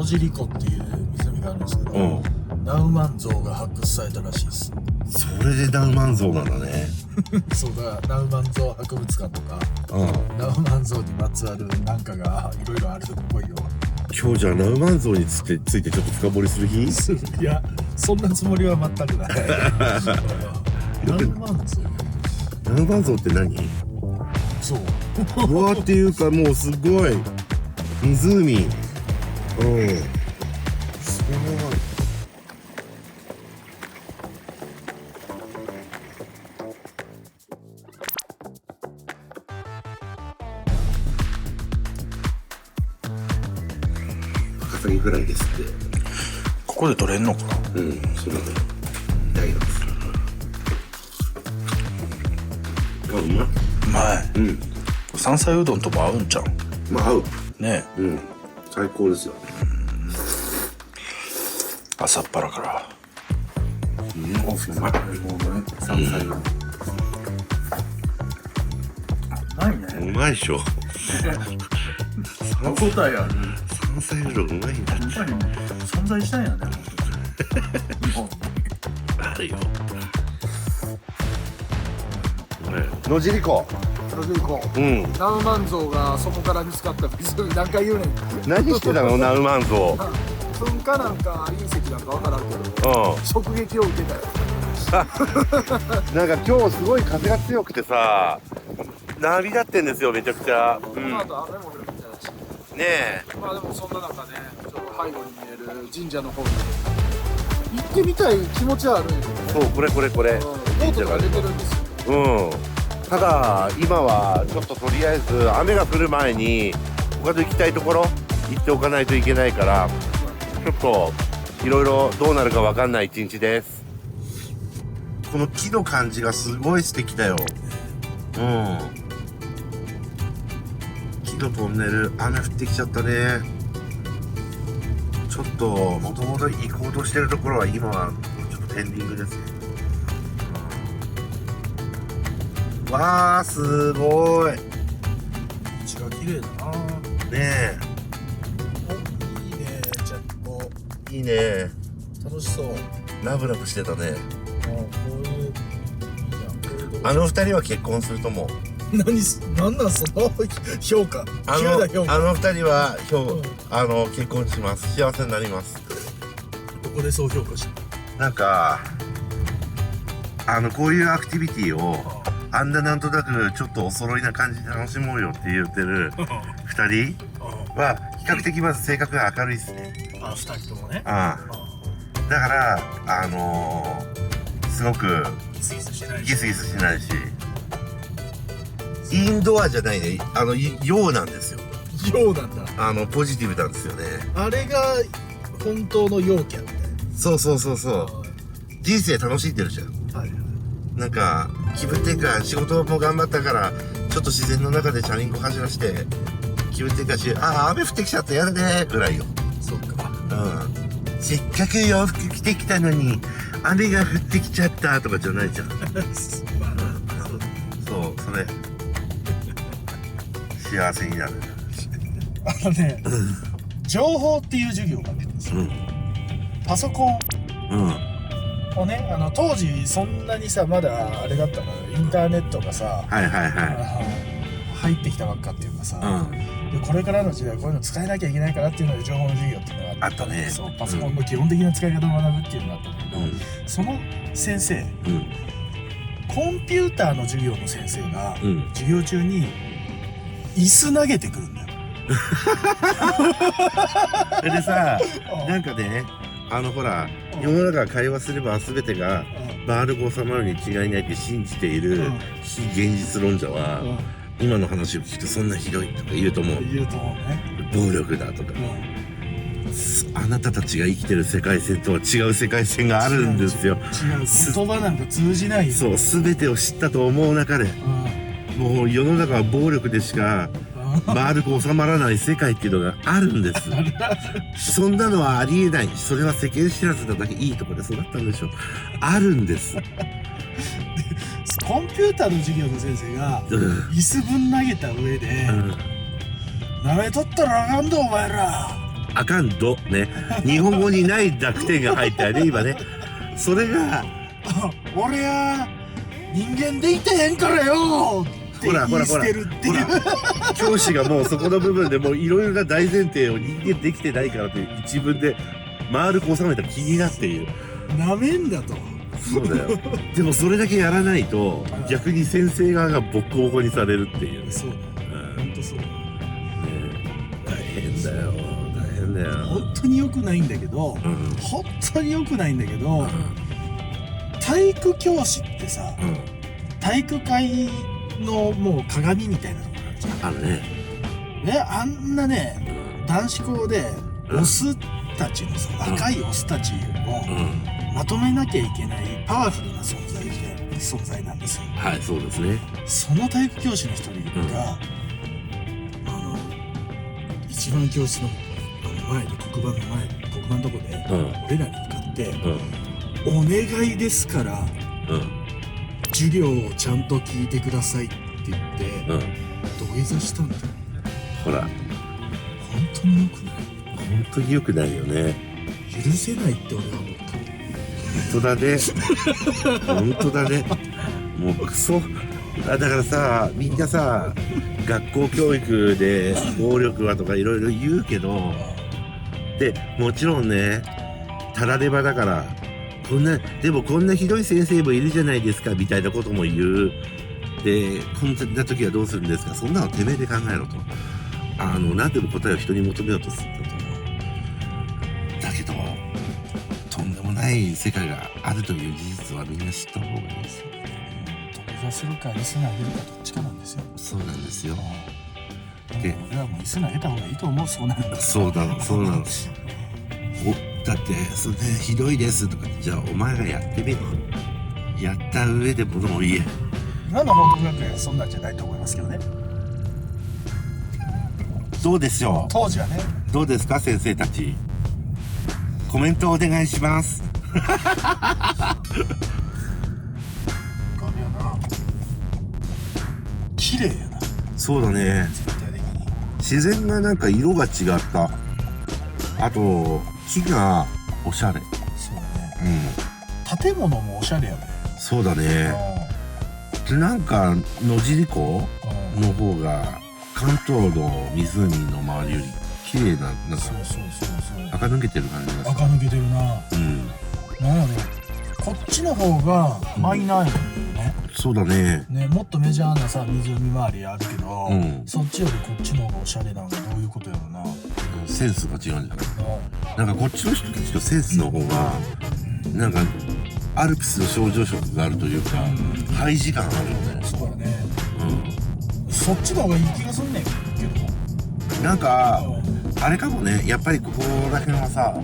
尻湖っていう湖があるんですけど、ナウマン像が発掘されたらしいです。それでナウマン像なんだね。そうだ、ナウマン像博物館とか、ナウマン像にまつわるなんかがいろいろあるっぽいよ。今日じゃあナウマン像についてちょっと深掘りする日？いや、そんなつもりは全くない。ナウマン像。ナウマン像って何？そう。うわーっていうかもうすごい湖。すごい。高崎ぐらいですって。ここで取れんのかな？そうだね。いただきます。うまい。山菜うどんとも合うんちゃう？まあ合うねえ。最高ですよ。朝っぱらから。うまい。山菜うまいね。うまいでしょ。歯応えある。山菜うどんうまいんだって。存在したんやね。あるよ。野尻湖。ナウマン像がそこから見つかった湖何回言うねん。何してたのナウマン像。噴火なんか隕石なんか分からんけど、直撃を受けたよ。なんか今日すごい風が強くてさ、波立ってんですよめちゃくちゃ。この後雨も降るみたいだし。ねえ。まあでもそんな中ね、ちょっと背後に見える神社の方に行ってみたい気持ちはあるんやけどね。そう、これ。ボートが出てるんですよ。ただ今はちょっととりあえず雨が降る前に他の行きたいところ行っておかないといけないから、ちょっといろいろどうなるかわかんない一日です。この木の感じがすごい素敵だよ。木のトンネル、雨降ってきちゃったね。ちょっともともと行こうとしてるところは今はちょっとペンディングですね。わー、すごい。道が綺麗だな。ねえ。いいね、ジャッコ。いいね。楽しそう。ラブラブしてたね。こういう、いいじゃん。あの二人は結婚すると思う。なんなんその評価。あの二人は結婚します。幸せになります。どこでそう評価した？なんかこういうアクティビティをなんとなくちょっとお揃いな感じで楽しもうよって言ってる二人は比較的まず性格が明るいっすね。二人ともね。だからすごくギスギスしないし、インドアじゃないね。陽なんですよ。陽なんだ。ポジティブなんですよね。あれが本当の陽キャみたいな。そう人生楽しんでるじゃん。なんか気分転換、仕事も頑張ったからちょっと自然の中でチャリンコ走らして気分転換し、雨降ってきちゃったやだねぐらいよ。そっか。せっかく洋服着てきたのに雨が降ってきちゃったとかじゃないじゃん。そうそれ幸せになる。情報っていう授業があるんですよ。パソコンをね、当時そんなにさ、まだあれだったのよ、インターネットがさ、入ってきたばっかっていうかさ、でこれからの時代こういうの使えなきゃいけないからっていうので情報の授業っていうのがあったね。そう、パソコンの基本的な使い方を学ぶっていうのがあったんだけど、その先生、コンピューターの授業の先生が、授業中に椅子投げてくるんだよ。でさ、なんかね、ほら、世の中会話すれば全てが丸く収まるに違いないって信じている非現実論者は、今の話を聞くとそんなひどいとか言うと思う。暴力だとか。あなたたちが生きてる世界線とは違う世界線があるんですよ。違う、言葉なんか通じないよ。そう、全てを知ったと思う中で、もう世の中は暴力でしか丸く収まらない世界っていうのがあるんです。そんなのはありえない。それは世間知らずなだけいいとこで育ったんでしょ。あるんです。コンピューターの授業の先生が椅子ぶん投げた上で、舐めとったらあかんどお前らあかんどね、日本語にない濁点が入ったよね今ね。それが俺や人間でいてへんからよって言い捨てるっていう教師がもうそこの部分でもういろいろな大前提を人間できてないからという一文で丸く収めた気になっている。なめんだと。そうだよ。でもそれだけやらないと逆に先生側がボッコボコにされるっていうね。そうだ、本当そうだ、大変だよ、大変だよ。本当に良くないんだけど、本当に良くないんだけど、体育教師ってさ、体育会のもう鏡みたいなところあるじゃん。あるね。あんなね、男子校でオスたちのさ、若いオスたちをまとめなきゃいけないパワフルな存在なんですよ。はい、そうですね。その体育教師の一人が、一番教室の前で黒板のとこで、俺らに向かって、お願いですから、授業をちゃんと聞いてくださいって言って、土下座したんだよ。ほら、本当に良くない。本当に良くないよね。許せないって俺は思った。本当だね。本当だね。もうクソ。だからさ、みんなさ、学校教育で暴力はとかいろいろ言うけど、でもちろんね、たらればだからでもこんなひどい先生もいるじゃないですかみたいなことも言う。でこんな時はどうするんですか、そんなのてめえで考えろと。何でも答えを人に求めようとするんだと。だけどとんでもない世界があるという事実はみんな知った方がいいですよ。土下座するか椅子投げるかどっちかなんですよ。そうなんですよ。で俺はもう椅子投げた方がいいと思う。そうなの。そうなの、そうなの。だってそれでひどいですとか、じゃあお前がやってみろ。やった上でものを言え。今の報告学園はそんなんじゃないと思いますけどね。どうでしょう。当時はね。どうですか先生たち。コメントお願いします。綺麗やな。そうだね。全体的に自然がなんか色が違った。あと木がおしゃれ。そうだね。建物もおしゃれやね。そうだね。でなんか野尻湖の方が関東の湖の周りより綺麗な、なんか垢抜けてる感じがする。垢抜けてるな。なのでこっちの方がマイナーやもんね。そうだね。もっとメジャーなさ湖周りあるけど、そっちよりこっちの方がおしゃれなのがどういうことやろうな。センスが違うんじゃない。なんかこっちの人たちのセンスの方がなんかアルプスの症状色があるというか、ハイ時間あるよね。そうだね。そっちの方がいい気がすんねんけど。なんかあれかもね、やっぱりここら辺はさ、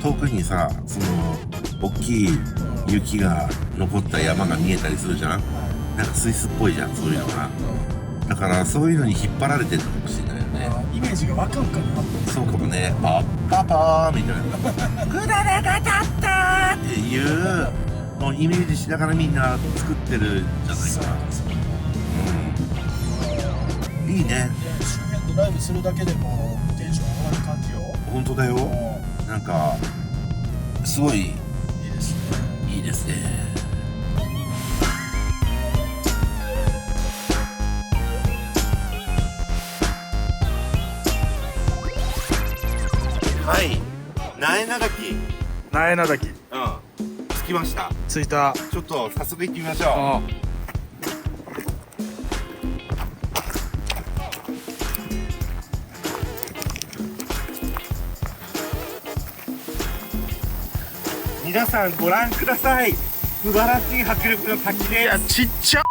遠くにさ、その大きい雪が残った山が見えたりするじゃん。なんかスイスっぽいじゃん、そういうのが。だからそういうのに引っ張られてるのかもしれないよね。イメージがわかんかな。そうかもね。パッパパーみたいな。くだらなかったっていうのをイメージしながらみんな作ってるんじゃないかな。いいね。周辺ドライブするだけでもテンション上がる感じよ。本当だよ。なんかすごいいいですね。いいですね。はい、苗名滝。苗名滝。着きました。着いた。ちょっと早速行ってみましょう。皆さんご覧ください。素晴らしい迫力の滝です。いや、ちっちゃ。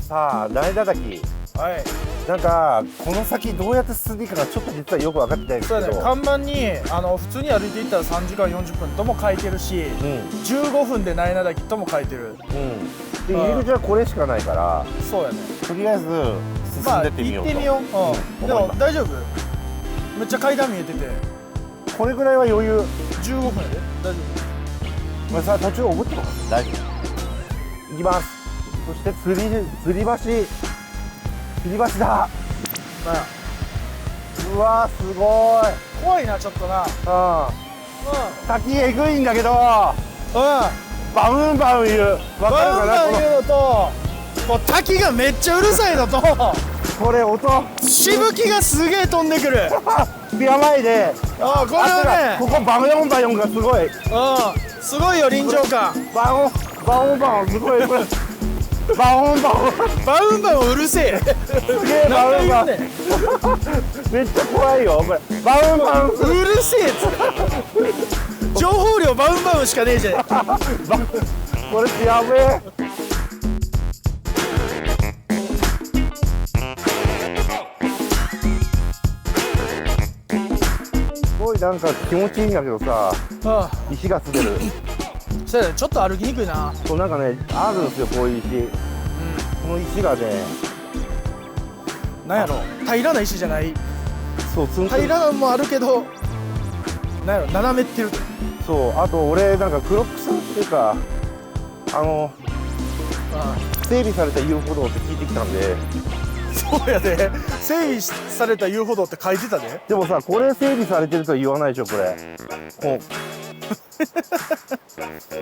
さあ、苗名滝。はい。なんかこの先どうやって進んでいいかがちょっと実はよく分かってないんですけど。そうだね。看板に普通に歩いていったら3時間40分とも書いてるし、15分で苗名滝とも書いてる。で入り口はこれしかないから。そうやね。とりあえず進んでってみようと。行ってみよう。でも大丈夫？めっちゃ階段見えてて。これぐらいは余裕。15分やで。大丈夫。これさ、途中覚えてます？大丈夫。行きます。そして吊り橋だ。うわすごい。怖いなちょっとな。滝えぐいんだけど、ババウンバウン言う。わかるかなンバン言うのと、もう滝がめっちゃうるさいのと、これ音。しぶきがすげえ飛んでくる。やばいね。これはね、ここバウンバウンがすごい。すごいよ臨場感。バウンバウンすごいこれ。バウンバウンうるせえ。すげえバウンバウン。めっちゃ怖いよこれ。バウンバウンうるせえっつって。情報量バウンしかねえじゃん。これやべえ。すごいなんか気持ちいいんだけどさ、石が滑る。そうやね、ちょっと歩きにくいな。そうなんかねあるんですよこういう石。この石がね、なんやろ、平らな石じゃない。そうツンツン。平らなのもあるけど、なんやろ、斜めってる。そうあと俺なんかクロックスっていうか整備された遊歩道って聞いてきたんで。そうやで、整備された遊歩道って書いてたで。でもさこれ整備されてるとは言わないでしょこれ。もう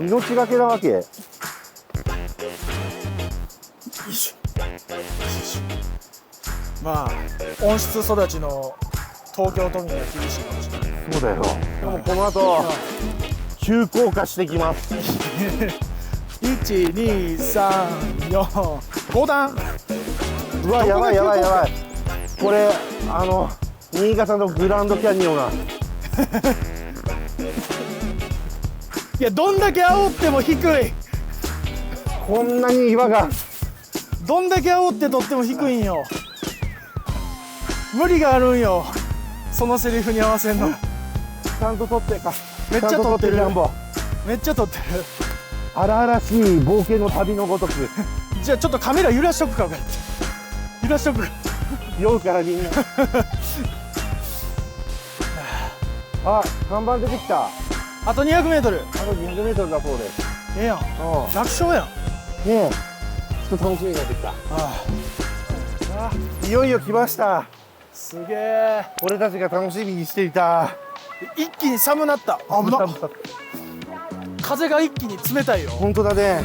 命がけなわけ。まあ温室育ちの東京都民は厳しいかもしれない。そうだよ。でもこの後急降下してきます。12345段。うわやばいやばいやばい。これ新潟のグランドキャニオンが。いやどんだけ煽っても低い。こんなに岩が。どんだけ煽ってとっても低いんよ。無理があるんよ、そのセリフに合わせんの。ちゃんと撮ってか。めっちゃ撮ってる。ジャンボめっちゃ撮ってる。荒々しい冒険の旅のごとく。じゃあちょっとカメラ揺らしとくか。揺らしとく。酔うからみんな。あ、看板出てきた。あと 200m。あと 200m だそうです。ええやん、楽勝やん。ねえ、ちょっと楽しみになってきた。いよいよ来ました。すげえ。俺たちが楽しみにしていた。一気に寒なった。危な。風が一気に冷たいよ。本当だね、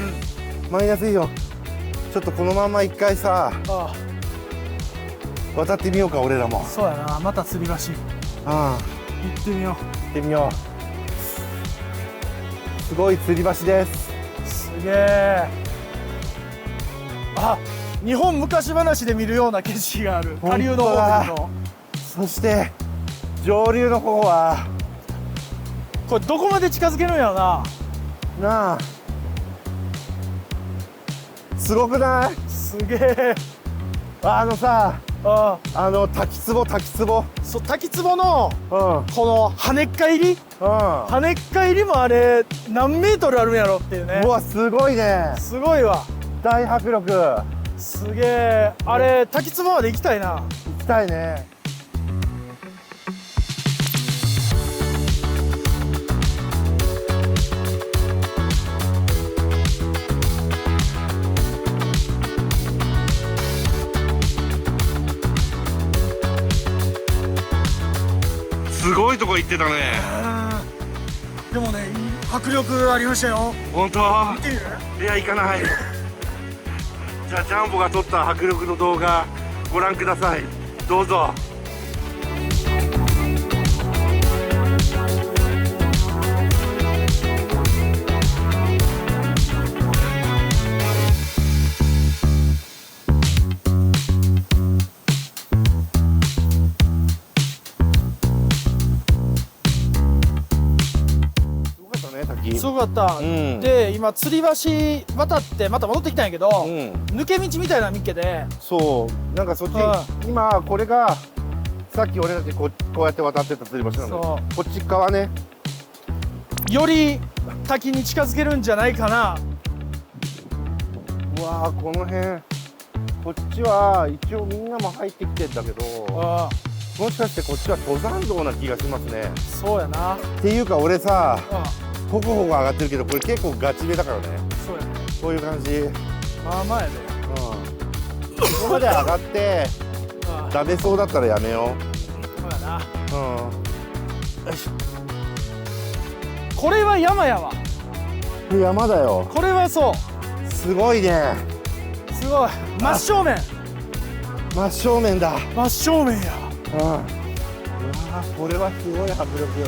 マイナスイオン。ちょっとこのまま一回さ渡ってみようか俺らも。そうやな、また吊り橋。行ってみよう。行ってみよう。すごい吊り橋です。すげえ。日本昔話で見るような景色がある。下流の方で見るの。そして上流の方はこれどこまで近づけるんやろな。なあ、すごくない？すげえ。さ滝壺そう、滝壺のこの跳ねっ返り、跳ねっ返りもあれ何メートルあるんやろっていうね。うわすごいね。すごいわ。大迫力。すげえ。あれ滝壺まで行きたいな。行きたいね。すごいとこ行ってたね。でもね、迫力ありましたよ。本当？見てみる？いや行かない。じゃあジャンボが撮った迫力の動画ご覧ください。どうぞ。すごかった、で今吊り橋渡ってまた戻ってきたんやけど、抜け道みたいなの見っけで、そうなんかそっち、今これがさっき俺たちこうやって渡ってた吊り橋なの。こっち側ね、より滝に近づけるんじゃないかな。うわーこの辺こっちは一応みんなも入ってきてんだけど、もしかしてこっちは登山道な気がしますね。そうやな。っていうか俺さ、ほこほこ上がってるけどこれ結構ガチめだからね。そうやね。こういう感じ。まあまあやで。ここまで上がってダメそうだったらやめよう。な。よいしこれは山やわ。ょ。山だよ。これはそうすごいね。すごい真正面。真正面だ。真正面や。うわこれはすごい迫力よ。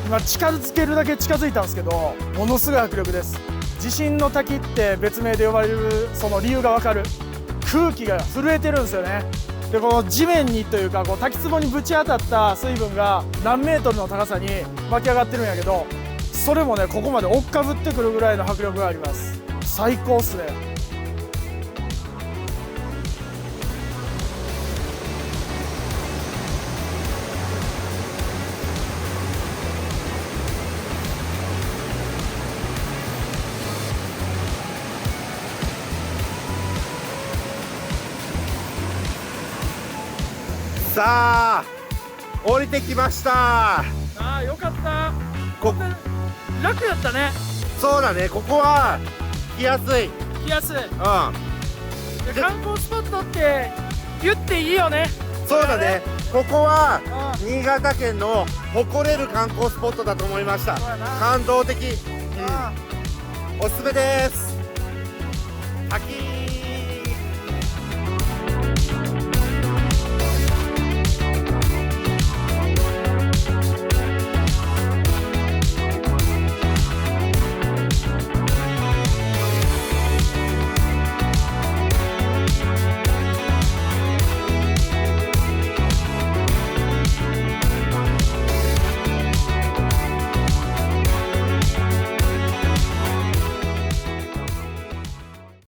今近づけるだけ近づいたんですけど、ものすごい迫力です。地震の滝って別名で呼ばれるその理由がわかる。空気が震えてるんですよね。でこの地面にというかこう滝壺にぶち当たった水分が何メートルの高さに湧き上がってるんやけど、それもねここまで追っかぶってくるぐらいの迫力があります。最高っすね。さあ降りてきました。ああよかった。こ楽やったね。そうだね、ここは来やすい。来やすい。うんで観光スポットって言っていいよね。そうだね、ここはう新潟県の誇れる観光スポットだと思いました。そうやな。感動的、あおすすめです。滝